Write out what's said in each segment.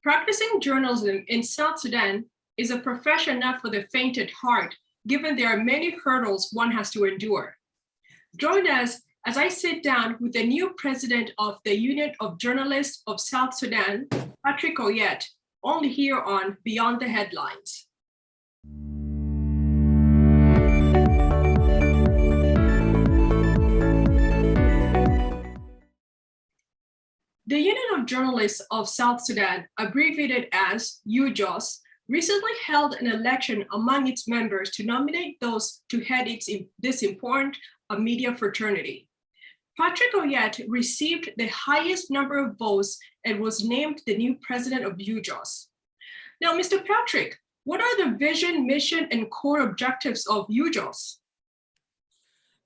Practicing journalism in South Sudan is a profession not for the faint at heart, given there are many hurdles one has to endure. Join us as I sit down with the new president of the Union of Journalists of South Sudan, Patrick Oyet, only here on Beyond the Headlines. The Union of Journalists of South Sudan, abbreviated as UJOS, recently held an election among its members to nominate those to head this important media fraternity. Patrick Oyet received the highest number of votes and was named the new president of UJOS. Now, Mr. Patrick, what are the vision, mission, and core objectives of UJOS?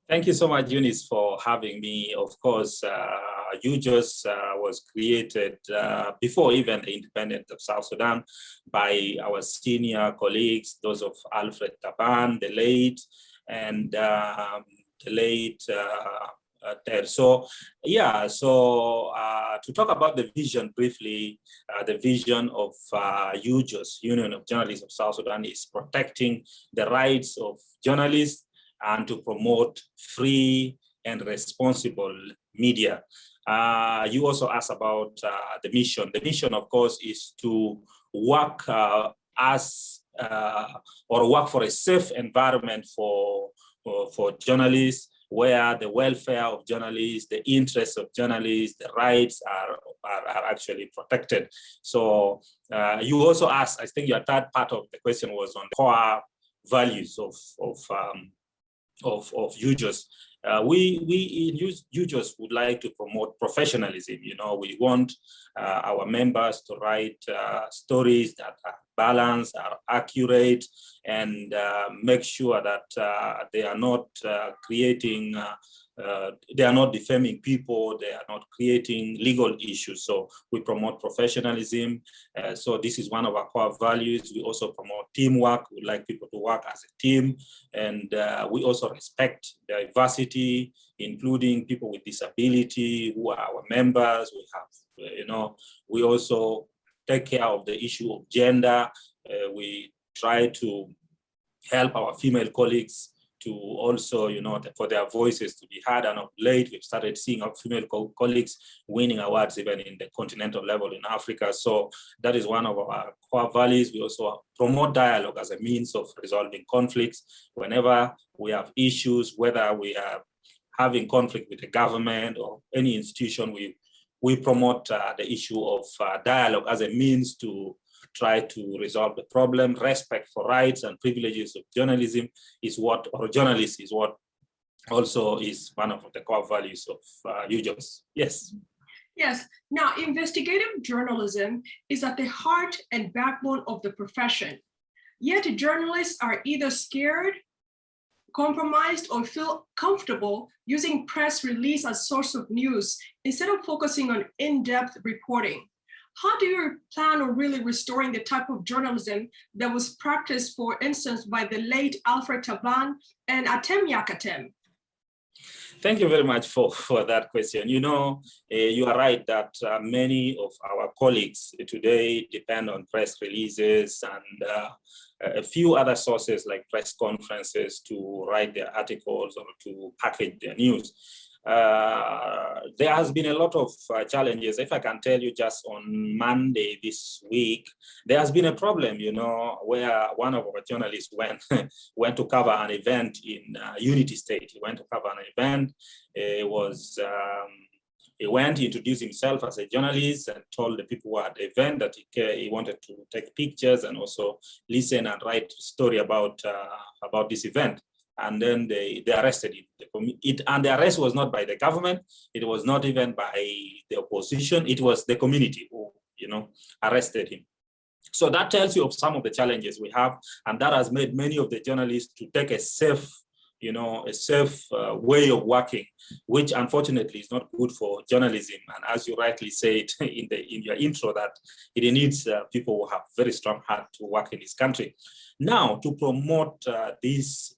Thank you so much, Eunice, for having me. Of course, UJOS was created before even the independence of South Sudan by our senior colleagues, those of Alfred Taban, the late, and the late Ter. So to talk about the vision briefly, the vision of UJOS, Union of Journalists of South Sudan, is protecting the rights of journalists and to promote free and responsible media. You also asked about the mission. The mission, of course, is to work work for a safe environment for journalists, where the welfare of journalists, the interests of journalists, the rights are actually protected. So you also asked, I think your third part of the question was on the core values of UJOS. We in UJOS would like to promote professionalism. You know, we want our members to write stories that are balanced, are accurate, and make sure that they are not creating, they are not defaming people, they are not creating legal issues. So we promote professionalism. So this is one of our core values. We also promote teamwork. We like people to work as a team. And we also respect diversity, including people with disability who are our members. We have, we also take care of the issue of gender. We try to help our female colleagues to also, for their voices to be heard. And of late, we've started seeing our female colleagues winning awards even in the continental level in Africa. So that is one of our core values. We also promote dialogue as a means of resolving conflicts. Whenever we have issues, whether we are having conflict with the government or any institution, we promote the issue of dialogue as a means to try to resolve the problem. Respect for rights and privileges of journalism is what, or journalists is what also is one of the core values of UJOS. Yes. Yes. Now, investigative journalism is at the heart and backbone of the profession. Yet journalists are either scared, compromised, or feel comfortable using press release as source of news instead of focusing on in-depth reporting. How do you plan on really restoring the type of journalism that was practiced, for instance, by the late Alfred Taban and Atem Yakatem? Thank you very much for that question. You are right that many of our colleagues today depend on press releases and a few other sources like press conferences to write their articles or to package their news. There has been a lot of challenges. If I can tell you, just on Monday this week, there has been a problem, where one of our journalists went to cover an event in Unity State. He went to cover an event. He went to introduce himself as a journalist and told the people who were at the event that he wanted to take pictures and also listen and write a story about this event. And then they arrested him. And the arrest was not by the government. It was not even by the opposition. It was the community who, arrested him. So that tells you of some of the challenges we have. And that has made many of the journalists to take a safe way of working, which unfortunately is not good for journalism. And as you rightly said in your intro, that it needs people who have very strong heart to work in this country. Now, to promote this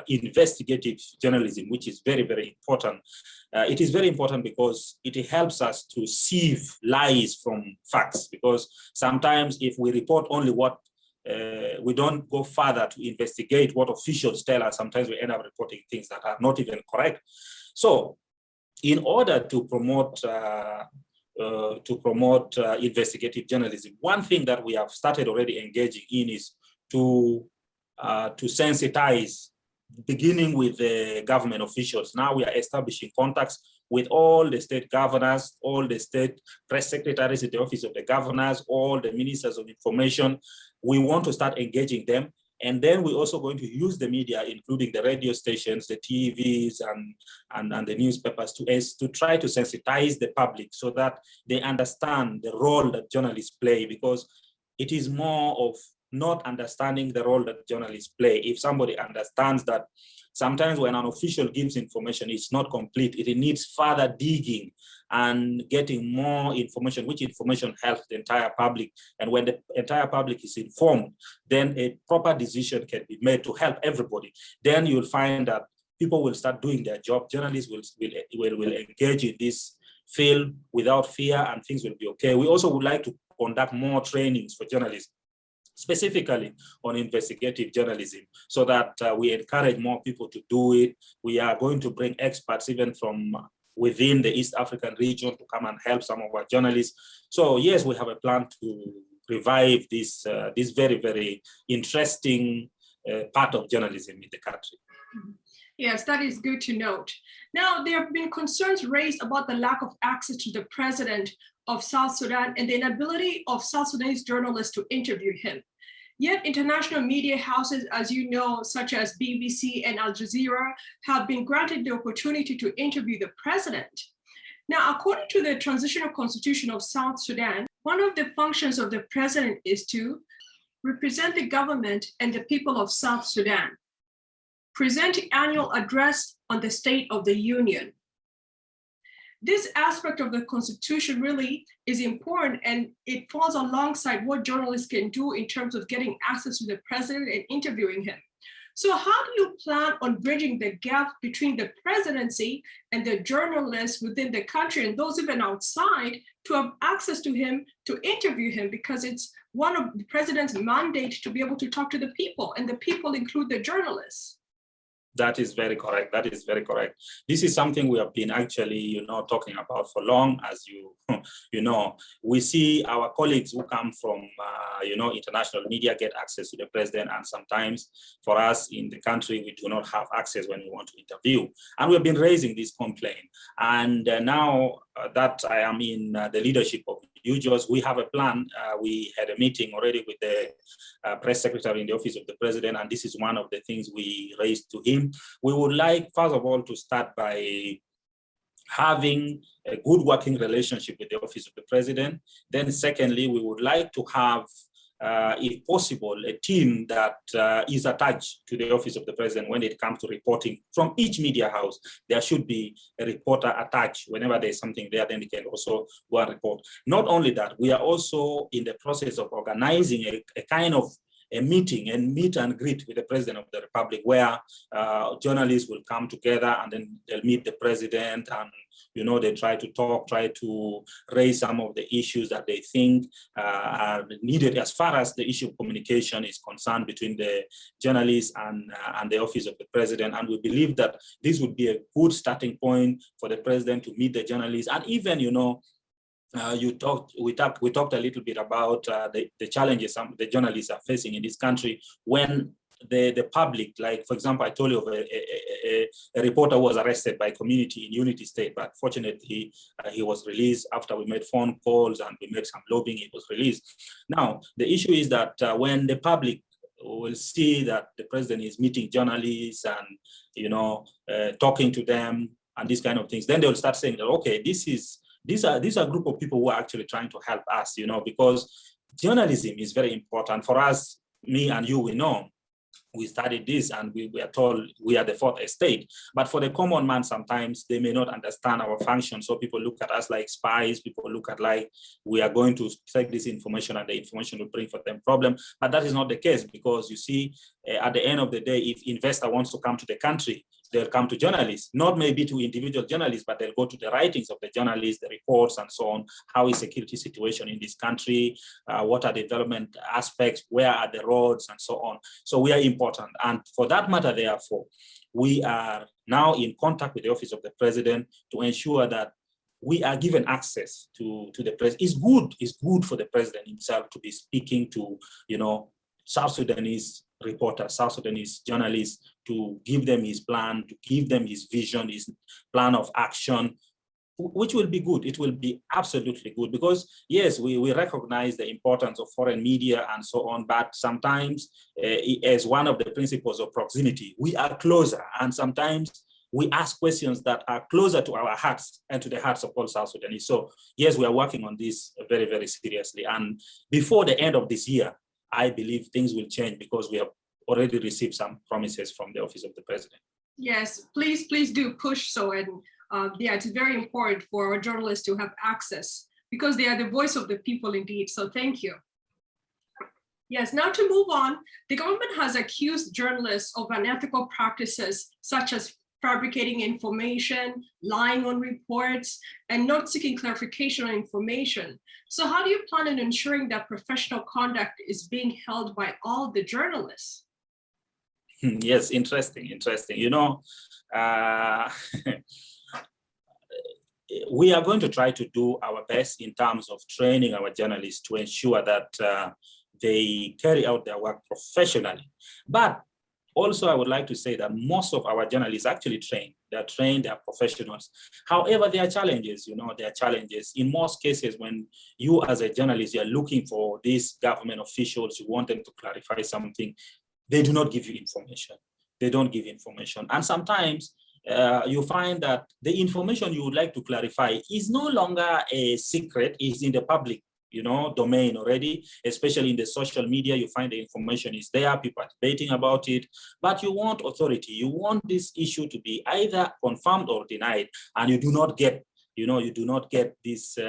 investigative journalism, which is very, very important, it is very important because it helps us to sieve lies from facts, because sometimes if we report only what we don't go further to investigate what officials tell us, sometimes we end up reporting things that are not even correct. So in order to promote investigative journalism, one thing that we have started already engaging in is to sensitize, beginning with the government officials. Now we are establishing contacts with all the state governors, all the state press secretaries at the office of the governors, all the ministers of information. We want to start engaging them. And then we're also going to use the media, including the radio stations, the TVs, and the newspapers to try to sensitize the public so that they understand the role that journalists play, because it is more of not understanding the role that journalists play. If somebody understands that sometimes when an official gives information, it's not complete, it needs further digging and getting more information, which information helps the entire public. And when the entire public is informed, then a proper decision can be made to help everybody. Then you'll find that people will start doing their job. Journalists will engage in this field without fear, and things will be okay. We also would like to conduct more trainings for journalists, specifically on investigative journalism, so that we encourage more people to do it. We are going to bring experts even from within the East African region to come and help some of our journalists. So yes, we have a plan to revive this very, very interesting part of journalism in the country. Yes, that is good to note. Now, there have been concerns raised about the lack of access to the president of South Sudan and the inability of South Sudanese journalists to interview him. Yet international media houses, as you know, such as BBC and Al Jazeera, have been granted the opportunity to interview the president. Now, according to the transitional constitution of South Sudan, one of the functions of the president is to represent the government and the people of South Sudan, present annual address on the state of the union. This aspect of the Constitution really is important, and it falls alongside what journalists can do in terms of getting access to the president and interviewing him. So how do you plan on bridging the gap between the presidency and the journalists within the country and those even outside to have access to him, to interview him, because it's one of the president's mandate to be able to talk to the people, and the people include the journalists? That is very correct. That is very correct. This is something we have been actually, talking about for long. As you know, we see our colleagues who come from, international media get access to the president, and sometimes for us in the country, we do not have access when we want to interview. And we've been raising this complaint. And now that I am in the leadership of UJOS, we have a plan. We had a meeting already with the press secretary in the office of the president, and this is one of the things we raised to him. We would like, first of all, to start by having a good working relationship with the office of the president. Then secondly, we would like to have, if possible, a team that is attached to the office of the president when it comes to reporting from each media house. There should be a reporter attached. Whenever there's something there, then they can also go and report. Not only that, we are also in the process of organizing a kind of a meeting and meet and greet with the president of the republic, where journalists will come together and then they'll meet the president, and they try to talk, try to raise some of the issues that they think are needed as far as the issue of communication is concerned between the journalists and the office of the president. And we believe that this would be a good starting point for the president to meet the journalists. And even, we talked a little bit about the challenges some of the journalists are facing in this country when the public, like, for example, I told you of a reporter who was arrested by community in Unity State, but fortunately he was released after we made phone calls and we made some lobbying. He was released. Now, the issue is that when the public will see that the president is meeting journalists and, talking to them and these kind of things, then they'll start saying that, okay, these are a group of people who are actually trying to help us, because journalism is very important for us. Me and you, we know we studied this and we were told we are the fourth estate. But for the common man, sometimes they may not understand our function. So people look at us like spies. People look at like we are going to take this information and the information will bring for them problem. But that is not the case, because you see, at the end of the day, if investor wants to come to the country, they'll come to journalists, not maybe to individual journalists, but they'll go to the writings of the journalists, the reports and so on. How is security situation in this country? What are the development aspects? Where are the roads and so on? So we are important. And for that matter, therefore, we are now in contact with the Office of the President to ensure that we are given access to the president. It's good for the president himself to be speaking to, South Sudanese reporters, South Sudanese journalists, to give them his plan, to give them his vision, his plan of action, which will be good. It will be absolutely good, because yes, we recognize the importance of foreign media and so on, but sometimes as one of the principles of proximity, we are closer, and sometimes we ask questions that are closer to our hearts and to the hearts of all South Sudanese. So yes, we are working on this very, very seriously. And before the end of this year, I believe things will change, because we have already received some promises from the Office of the President. Yes, please do push so. And yeah, it's very important for our journalists to have access, because they are the voice of the people indeed. So thank you. Yes, now to move on, the government has accused journalists of unethical practices such as fabricating information, lying on reports, and not seeking clarification on information. So how do you plan on ensuring that professional conduct is being held by all the journalists? Yes, interesting. We are going to try to do our best in terms of training our journalists to ensure that they carry out their work professionally. But also, I would like to say that most of our journalists actually trained. They're trained, they're professionals. However, there are challenges, there are challenges. In most cases, when you as a journalist, you're looking for these government officials, you want them to clarify something, they do not give you information. They don't give information. And sometimes you find that the information you would like to clarify is no longer a secret, it's in the public domain already, especially in the social media. You find the information is there, people are debating about it, but you want authority. You want this issue to be either confirmed or denied, and you do not get this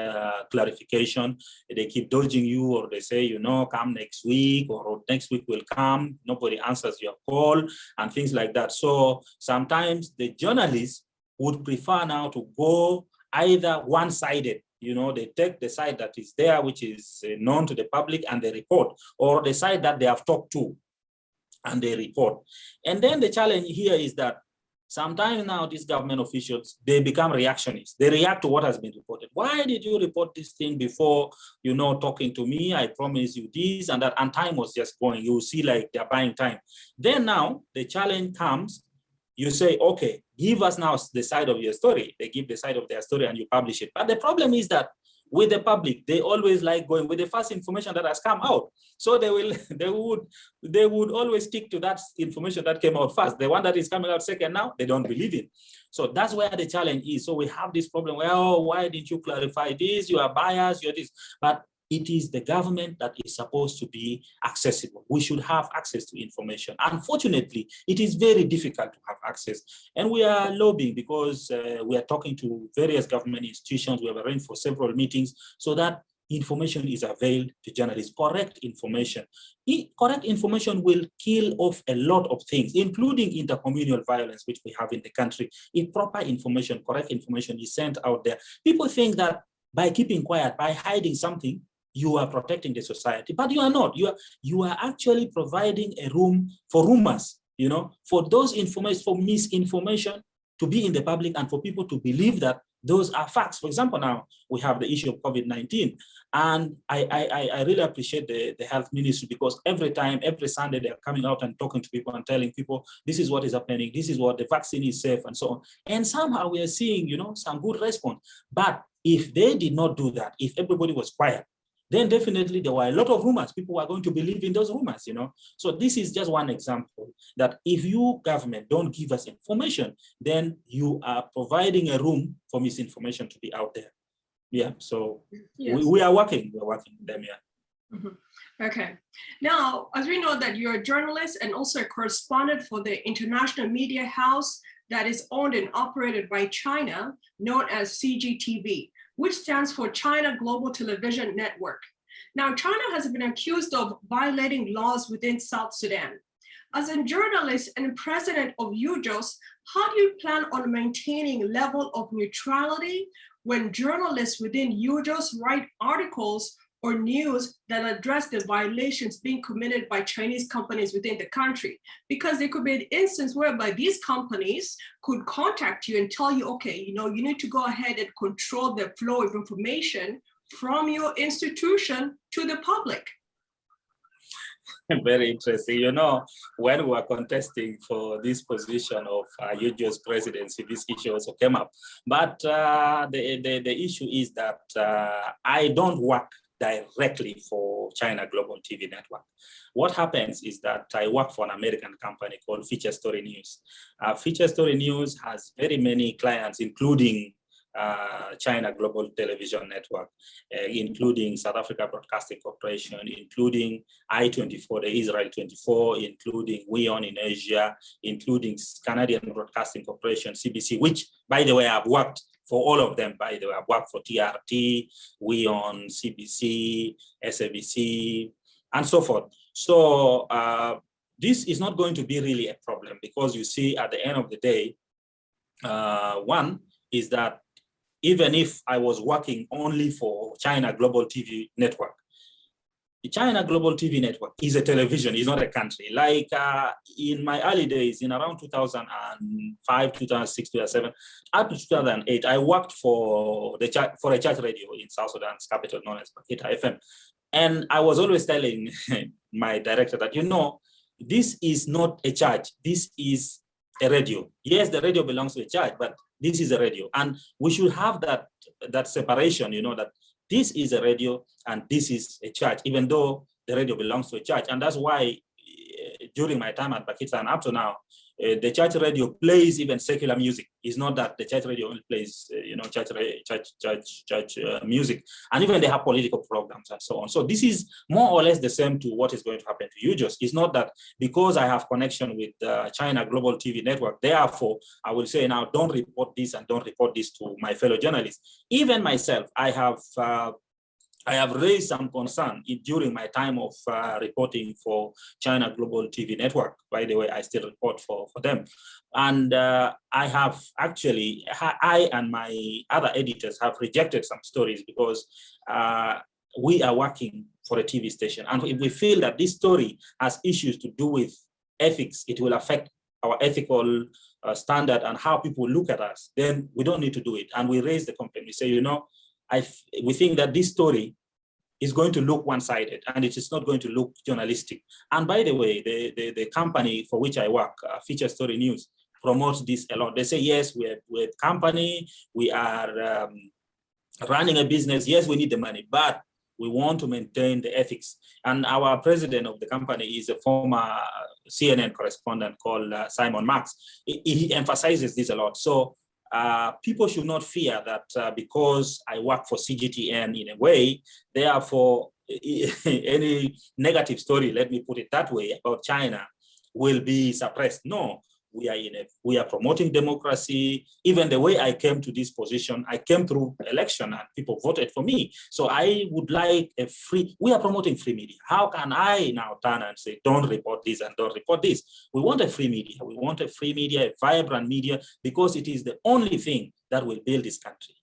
clarification. They keep dodging you, or they say, come next week, or next week will come. Nobody answers your call and things like that. So sometimes the journalists would prefer now to go either one-sided. They take the side that is there, which is known to the public, and they report, or the side that they have talked to and they report. And then the challenge here is that sometimes now these government officials, they become reactionists. They react to what has been reported. Why did you report this thing before, talking to me? I promised you this and that, and time was just going. You see like they're buying time. Then now the challenge comes. You say, okay, give us now the side of your story. They give the side of their story and you publish it. But the problem is that with the public, they always like going with the first information that has come out. So they would always stick to that information that came out first. The one that is coming out second now, they don't believe it. So that's where the challenge is. So we have this problem where, why didn't you clarify this? You are biased, you're this. But it is the government that is supposed to be accessible. We should have access to information. Unfortunately, it is very difficult to have access. And we are lobbying, because we are talking to various government institutions. We have arranged for several meetings so that information is availed to journalists, correct information. Correct information will kill off a lot of things, including intercommunal violence, which we have in the country. If proper information, correct information is sent out there, people think that by keeping quiet, by hiding something, you are protecting the society, but you are not. You are actually providing a room for rumors, for those information, for misinformation to be in the public, and for people to believe that those are facts. For example, now we have the issue of COVID-19, and I really appreciate the health ministry, because every Sunday, they're coming out and talking to people and telling people, this is what is happening, this is what the vaccine is safe, and so on. And somehow we are seeing, some good response. But if they did not do that, if everybody was quiet, then definitely there were a lot of rumors. People were going to believe in those rumors, So this is just one example that if you, government, don't give us information, then you are providing a room for misinformation to be out there. Yeah, so yes. we are working with them, yeah. Mhm. Okay. Now, as we know that you're a journalist and also a correspondent for the international media house that is owned and operated by China, known as CGTV, which stands for China Global Television Network. Now, China has been accused of violating laws within South Sudan. As a journalist and president of UJOS, how do you plan on maintaining level of neutrality when journalists within UJOS write articles or news that address the violations being committed by Chinese companies within the country? Because there could be an instance whereby these companies could contact you and tell you, okay, you need to go ahead and control the flow of information from your institution to the public. Very interesting. When we were contesting for this position of UJO's presidency, this issue also came up. But the issue is that I don't work directly for China Global TV Network. What happens is that I work for an American company called Feature Story News. Feature Story News has very many clients, including China Global Television Network, including South Africa Broadcasting Corporation, including I-24, the Israel 24, including WION in Asia, including Canadian Broadcasting Corporation, CBC, which, by the way, I've worked for all of them. By the way, I've worked for TRT, WION, CBC, SABC, and so forth. So this is not going to be really a problem, because you see, at the end of the day, one is that even if I was working only for China Global TV Network, the China Global TV Network is a television, it's not a country. Like in my early days, in around 2005, 2006, 2007, up to 2008, I worked for a church radio in South Sudan's capital, known as Bakita FM. And I was always telling my director that, this is not a church, this is a radio. Yes, the radio belongs to a church, but this is a radio. And we should have that separation, that this is a radio and this is a church, even though the radio belongs to a church. And that's why during my time at Bakita and up to now, the church radio plays even secular music. It's not that the church radio only plays, church music, and even they have political programs and so on. So this is more or less the same to what is going to happen to UJOS. It's not that because I have connection with China Global TV Network, therefore I will say now, don't report this and don't report this to my fellow journalists. Even myself, I have raised some concern during my time of reporting for China Global TV Network. By the way, I still report for them. And I have actually, I and my other editors have rejected some stories because we are working for a TV station. And if we feel that this story has issues to do with ethics, it will affect our ethical standard and how people look at us, then we don't need to do it. And we raise the complaint. We say, we think that this story is going to look one-sided and it is not going to look journalistic. And by the way, the company for which I work, Feature Story News, promotes this a lot. They say, yes, we're a company, we are running a business, yes, we need the money, but we want to maintain the ethics. And our president of the company is a former CNN correspondent called Simon Marks. He emphasizes this a lot. So people should not fear that because I work for CGTN in a way, therefore any negative story, let me put it that way, about China will be suppressed. No, we are promoting democracy. Even the way I came to this position, I came through election and people voted for me. So I would like we are promoting free media. How can I now turn and say, don't report this and don't report this? We want a free media. We want a free media, a vibrant media, because it is the only thing that will build this country.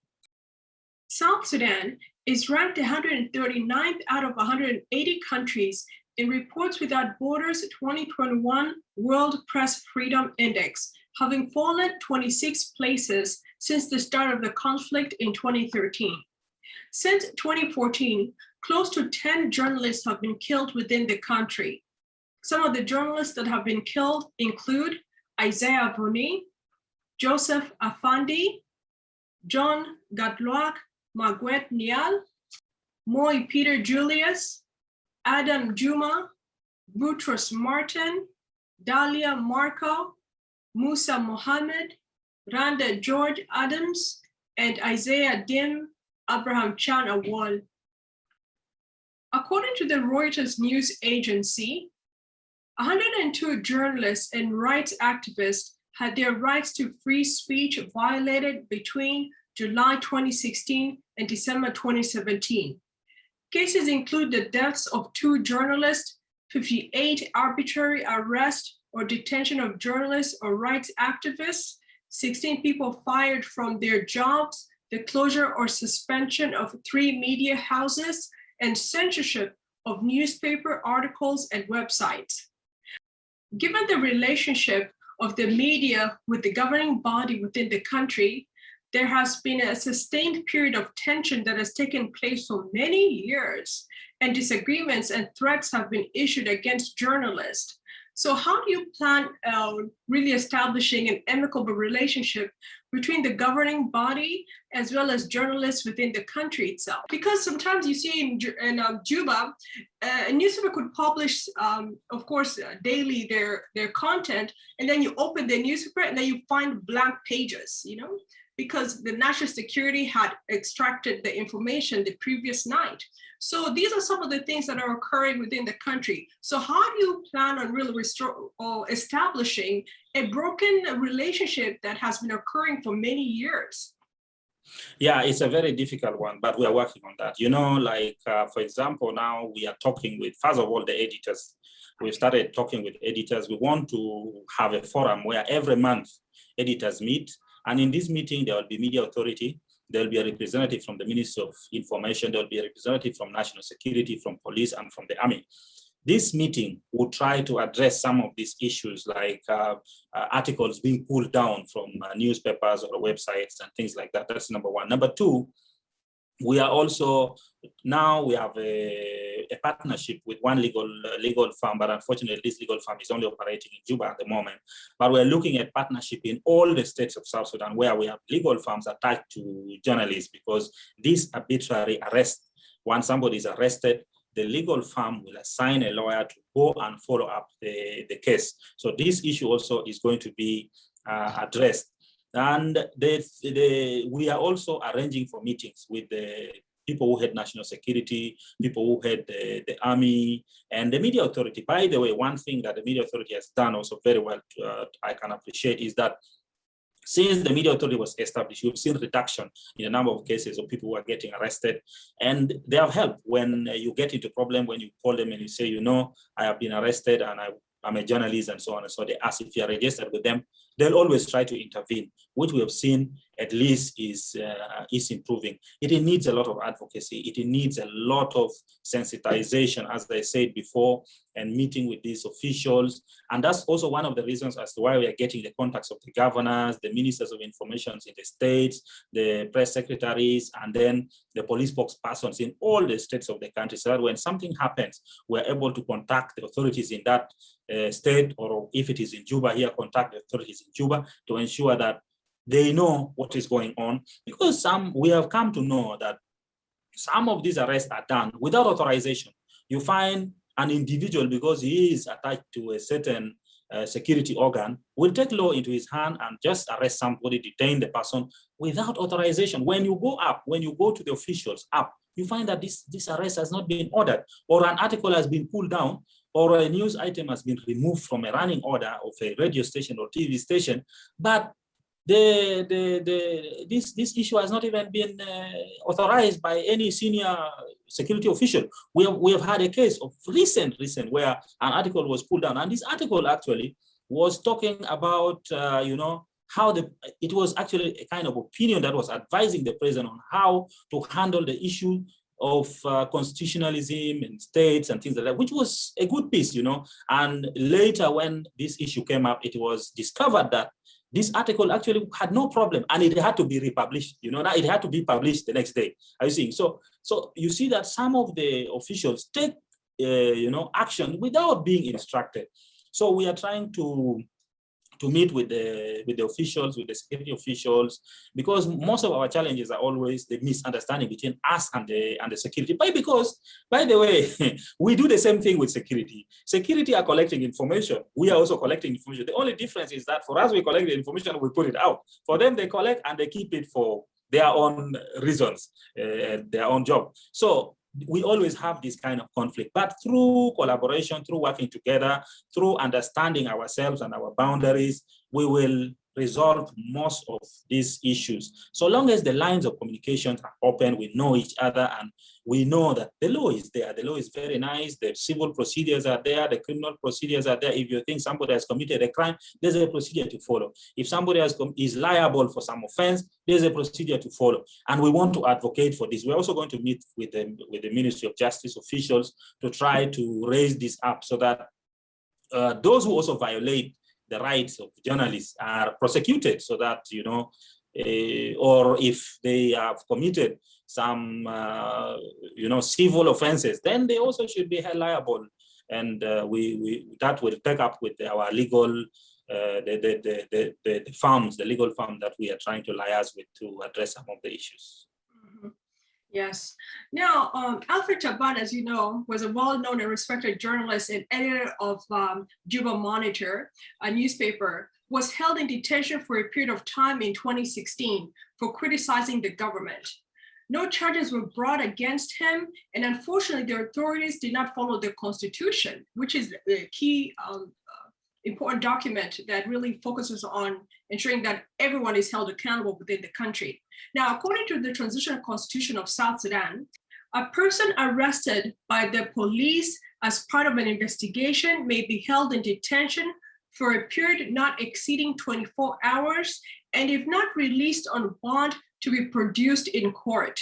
South Sudan is ranked 139th out of 180 countries in Reports Without Borders 2021 World Press Freedom Index, having fallen 26 places since the start of the conflict in 2013. Since 2014, close to 10 journalists have been killed within the country. Some of the journalists that have been killed include Isaiah Boni, Joseph Afandi, John Gatloak Margaret Nial, Moy Peter Julius, Adam Juma, Boutros Martin, Dalia Marco, Musa Mohammed, Randa George Adams, and Isaiah Dim Abraham Chan Awal. According to the Reuters news agency, 102 journalists and rights activists had their rights to free speech violated between July 2016 and December 2017. Cases include the deaths of 2 journalists, 58 arbitrary arrest or detention of journalists or rights activists, 16 people fired from their jobs, the closure or suspension of 3 media houses, and censorship of newspaper articles and websites. Given the relationship of the media with the governing body within the country, there has been a sustained period of tension that has taken place for many years, and disagreements and threats have been issued against journalists. So how do you plan really establishing an amicable relationship between the governing body as well as journalists within the country itself? Because sometimes you see in Juba, a newspaper could publish, of course, daily their content, and then you open the newspaper and then you find blank pages, because the national security had extracted the information the previous night. So these are some of the things that are occurring within the country. So how do you plan on really establishing a broken relationship that has been occurring for many years? Yeah, it's a very difficult one, but we are working on that. For example, now we are talking with, first of all, the editors. We've started talking with editors. We want to have a forum where every month editors meet. And in this meeting, there will be media authority. There will be a representative from the Ministry of Information. There will be a representative from National Security, from police, and from the army. This meeting will try to address some of these issues, like articles being pulled down from newspapers or websites and things like that. That's number one. Number two, we are also, now we have a partnership with one legal firm, but unfortunately this legal firm is only operating in Juba at the moment. But we're looking at partnership in all the states of South Sudan where we have legal firms attached to journalists, because this arbitrary arrest, once somebody is arrested, the legal firm will assign a lawyer to go and follow up the case. So this issue also is going to be addressed. And we are also arranging for meetings with the people who had national security, people who had the army, and the media authority. By the way, one thing that the media authority has done also very well, I can appreciate, is that since the media authority was established, you've seen reduction in the number of cases of people who are getting arrested. And they have helped when you get into problem, when you call them and you say, I have been arrested and I'm a journalist and so on. And so they ask if you are registered with them. They'll always try to intervene, which we have seen at least is improving. It needs a lot of advocacy. It needs a lot of sensitization, as I said before, and meeting with these officials. And that's also one of the reasons as to why we are getting the contacts of the governors, the ministers of information in the states, the press secretaries, and then the police spokespersons in all the states of the country, so that when something happens, we're able to contact the authorities in that state, or if it is in Juba here, contact the authorities in Juba to ensure that they know what is going on. Because we have come to know that some of these arrests are done without authorization. You find an individual, because he is attached to a certain security organ, will take law into his hand and just arrest somebody, detain the person without authorization. When you go to the officials up, you find that this arrest has not been ordered, or an article has been pulled down, or a news item has been removed from a running order of a radio station or TV station, but this issue has not even been authorized by any senior security official. We have had a case of recent where an article was pulled down, and this article actually was talking about how it was actually a kind of opinion that was advising the president on how to handle the issue of constitutionalism in states and things like that, which was a good piece, And later, when this issue came up, it was discovered that this article actually had no problem, and it had to be republished. It had to be published the next day. Are you seeing? So you see that some of the officials take, action without being instructed. So we are trying to meet with the officials, with the security officials, because most of our challenges are always the misunderstanding between us and the security. Because, by the way, we do the same thing with security. Security are collecting information. We are also collecting information. The only difference is that for us, we collect the information, we put it out. For them, they collect and they keep it for their own reasons, their own job. So we always have this kind of conflict, but through collaboration, through working together, through understanding ourselves and our boundaries, we will resolve most of these issues. So long as the lines of communication are open, we know each other, and we know that the law is there. The law is very nice. The civil procedures are there. The criminal procedures are there. If you think somebody has committed a crime, there's a procedure to follow. If somebody is liable for some offense, there's a procedure to follow. And we want to advocate for this. We're also going to meet with the Ministry of Justice officials to try to raise this up so that those who also violate the rights of journalists are prosecuted, so that, or if they have committed some, civil offenses, then they also should be held liable. And that will take up with our legal, the firms, the legal firm that we are trying to liaise with to address some of the issues. Mm-hmm. Yes. Now, Alfred Taban, as you know, was a well-known and respected journalist and editor of Juba Monitor, a newspaper, was held in detention for a period of time in 2016 for criticizing the government. No charges were brought against him, and unfortunately, the authorities did not follow the Constitution, which is the key important document that really focuses on ensuring that everyone is held accountable within the country. Now, according to the Transitional Constitution of South Sudan, a person arrested by the police as part of an investigation may be held in detention for a period not exceeding 24 hours, and if not released on bond, to be produced in court.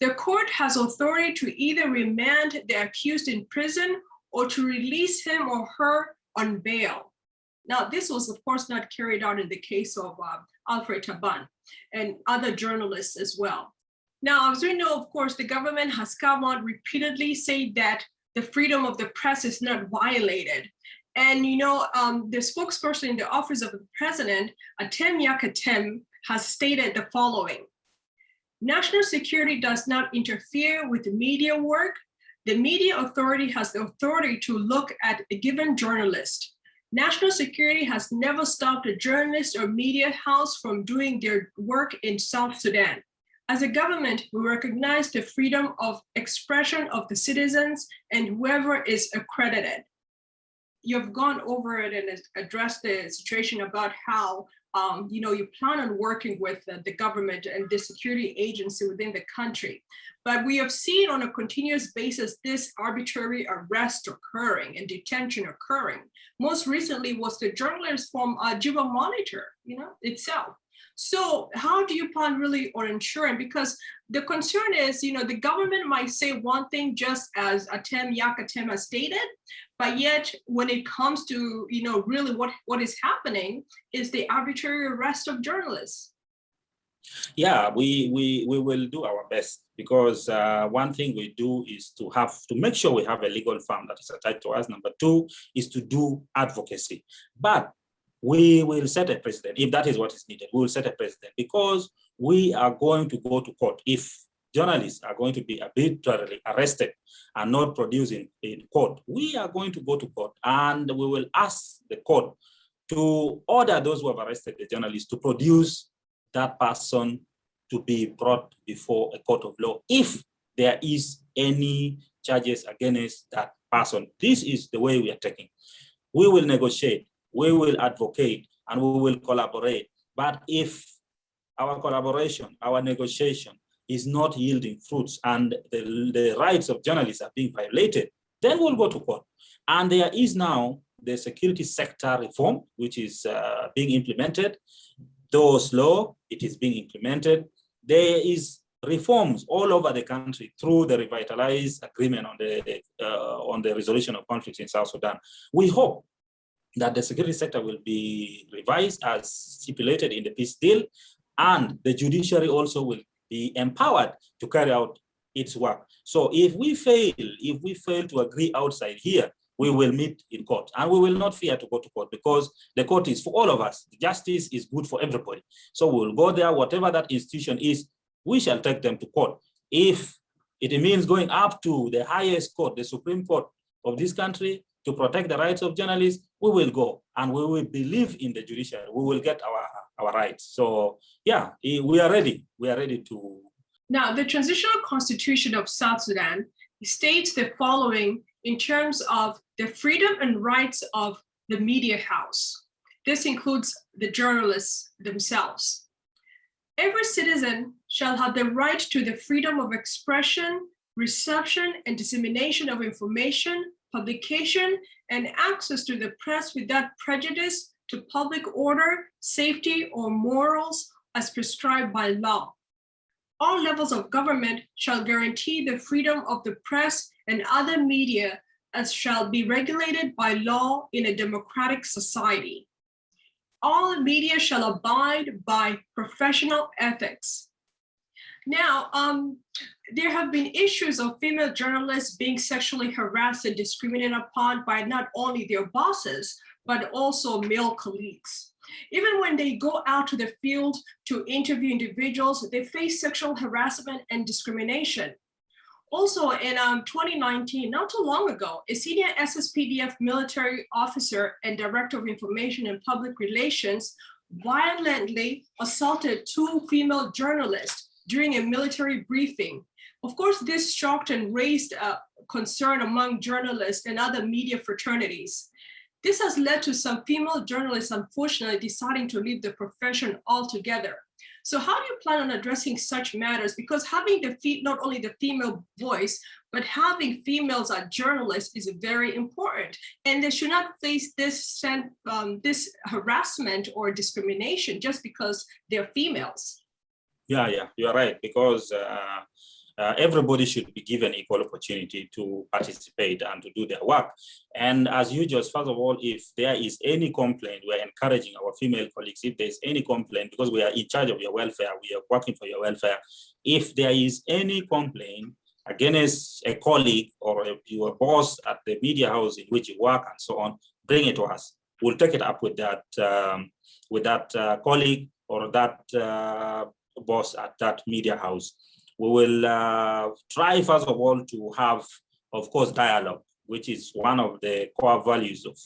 The court has authority to either remand the accused in prison or to release him or her on bail. Now, this was, of course, not carried out in the case of Alfred Taban and other journalists as well. Now, as we know, of course, the government has come out repeatedly saying that the freedom of the press is not violated. And, the spokesperson in the office of the president, Atem Yakatem, has stated the following: national security does not interfere with media work. The media authority has the authority to look at a given journalist. National security has never stopped a journalist or media house from doing their work in South Sudan. As a government, we recognize the freedom of expression of the citizens and whoever is accredited. You've gone over it and addressed the situation about how you plan on working with the government and the security agency within the country. But we have seen on a continuous basis this arbitrary arrest occurring and detention occurring. Most recently was the journalist from Juba Monitor, itself. So how do you plan really on ensuring? Because the concern is, the government might say one thing just as Atem Yakatem has stated, but yet when it comes to, really what is happening is the arbitrary arrest of journalists. Yeah, we will do our best, because one thing we do is to make sure we have a legal firm that is attached to us. Number two is to do advocacy. But we will set a precedent. If that is what is needed, we will set a precedent, because we are going to go to court. If journalists are going to be arbitrarily arrested and not produced in court, we are going to go to court, and we will ask the court to order those who have arrested the journalists to produce that person to be brought before a court of law if there is any charges against that person. This is the way we are taking. We will negotiate, we will advocate, and we will collaborate. But if our collaboration, our negotiation is not yielding fruits and the rights of journalists are being violated, then we'll go to court. And there is now the security sector reform, which is being implemented. Though slow, it is being implemented. There is reforms all over the country through the revitalized agreement on the resolution of conflicts in South Sudan. We hope that the security sector will be revised as stipulated in the peace deal, and the judiciary also will be empowered to carry out its work. So if we fail to agree outside here, we will meet in court, and we will not fear to go to court, because the court is for all of us. Justice is good for everybody. So we'll go there, whatever that institution is, we shall take them to court. If it means going up to the highest court, the Supreme Court of this country, to protect the rights of journalists, we will go, and we will believe in the judiciary. We will get our rights. So yeah, we are ready. We are ready to Now, the Transitional Constitution of South Sudan states the following in terms of the freedom and rights of the media house. This includes the journalists themselves. Every citizen shall have the right to the freedom of expression, reception, and dissemination of information, publication, and access to the press without prejudice to public order, safety, or morals as prescribed by law. All levels of government shall guarantee the freedom of the press and other media as shall be regulated by law in a democratic society. All media shall abide by professional ethics. Now, there have been issues of female journalists being sexually harassed and discriminated upon by not only their bosses, but also male colleagues. Even when they go out to the field to interview individuals, they face sexual harassment and discrimination. Also in 2019, not too long ago, a senior SSPDF military officer and director of information and public relations violently assaulted two female journalists during a military briefing. Of course, this shocked and raised concern among journalists and other media fraternities. This has led to some female journalists, unfortunately, deciding to leave the profession altogether. So how do you plan on addressing such matters? Because having not only the female voice, but having females as journalists is very important. And they should not face this harassment or discrimination just because they're females. Yeah, you're right, because everybody should be given equal opportunity to participate and to do their work. And as you just, first of all, if there is any complaint, we're encouraging our female colleagues, if there's any complaint, because we are in charge of your welfare, we are working for your welfare. If there is any complaint against a colleague or your boss at the media house in which you work and so on, bring it to us. We'll take it up with that colleague or that boss at that media house. We will try, first of all, to have, of course, dialogue, which is one of the core values of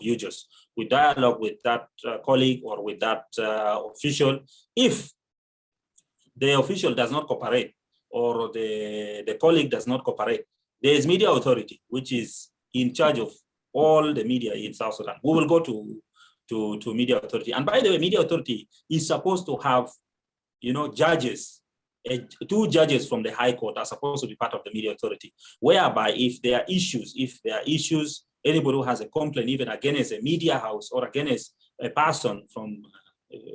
UJOS. We dialogue with that colleague or with that official. If the official does not cooperate or the colleague does not cooperate, there is media authority, which is in charge of all the media in South Sudan. We will go to media authority. And by the way, media authority is supposed to have, judges. Two judges from the High Court are supposed to be part of the media authority, whereby if there are issues, anybody who has a complaint, even against a media house or against a person from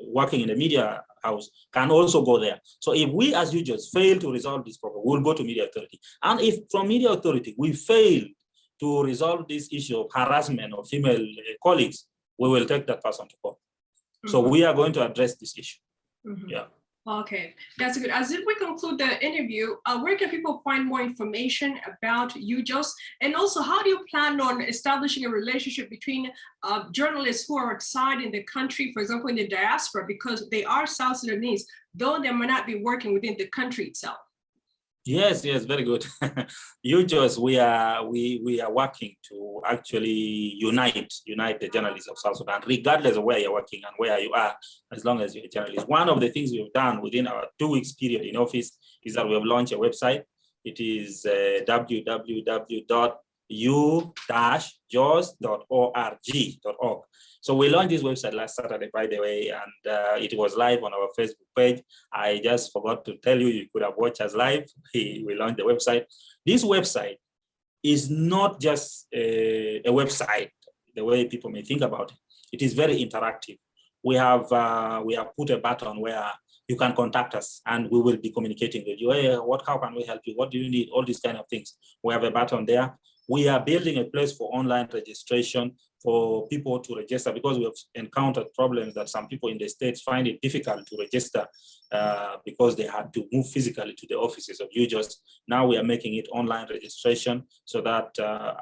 working in the media house, can also go there. So if we as judges fail to resolve this problem, we'll go to media authority. And if from media authority we fail to resolve this issue of harassment of female colleagues, we will take that person to court. Mm-hmm. So we are going to address this issue. Mm-hmm. Yeah. Okay, that's good. As we conclude the interview, where can people find more information about UJOS? And also, how do you plan on establishing a relationship between journalists who are outside in the country, for example, in the diaspora, because they are South Sudanese, though they might not be working within the country itself? Yes, very good. UJOS, we are working to actually unite the journalists of South Sudan, regardless of where you're working and where you are, as long as you're a journalist. One of the things we've done within our 2 weeks period in office is that we have launched a website. It is www.u-jos.org. So we launched this website last Saturday, by the way, and it was live on our Facebook page. I just forgot to tell you, you could have watched us live. We launched the website. This website is not just a website, the way people may think about it. It is very interactive. We have put a button where you can contact us and we will be communicating with you. Hey, how can we help you? What do you need? All these kind of things. We have a button there. We are building a place for online registration for people to register, because we have encountered problems that some people in the States find it difficult to register because they had to move physically to the offices of UJOS. Now we are making it online registration so that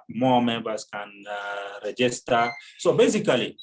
more members can register. So basically,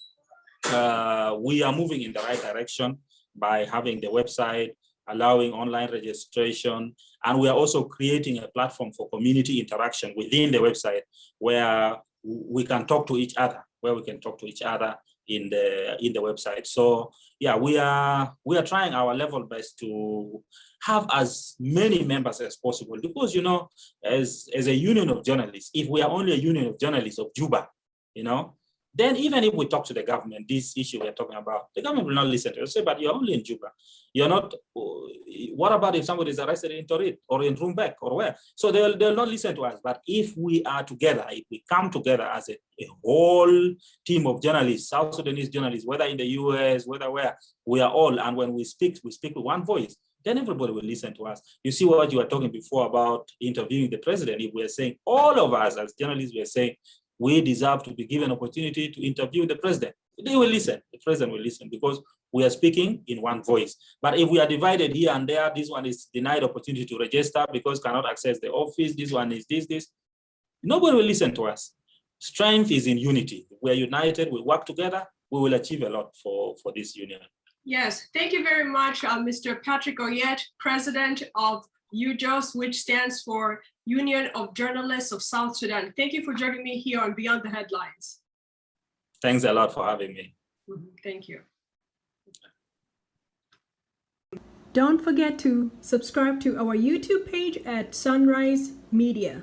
we are moving in the right direction by having the website, allowing online registration, and we are also creating a platform for community interaction within the website where we can talk to each other, in the website. So yeah, we are trying our level best to have as many members as possible, because, you know, as a union of journalists, if we are only a union of journalists of Juba, you know, then even if we talk to the government, this issue we're talking about, the government will not listen to us. Say, but you're only in Juba. You're not, what about if somebody is arrested in Torit or in Rumbek or where? So they'll not listen to us. But if we are together, if we come together as a whole team of journalists, South Sudanese journalists, whether in the US, whether where, we are all, and when we speak with one voice, then everybody will listen to us. You see what you were talking before about interviewing the president. If we're saying, all of us as journalists, we're saying, we deserve to be given opportunity to interview the president. They will listen, the president will listen, because we are speaking in one voice. But if we are divided here and there, this one is denied opportunity to register because cannot access the office, this one is this, nobody will listen to us. Strength is in unity. We are united, we work together, we will achieve a lot for this union. Yes, thank you very much, Mr. Patrick Oyet, president of UJOS, which stands for Union of Journalists of South Sudan. Thank you for joining me here on Beyond the Headlines. Thanks a lot for having me. Thank you. Don't forget to subscribe to our YouTube page at Sunrise Media.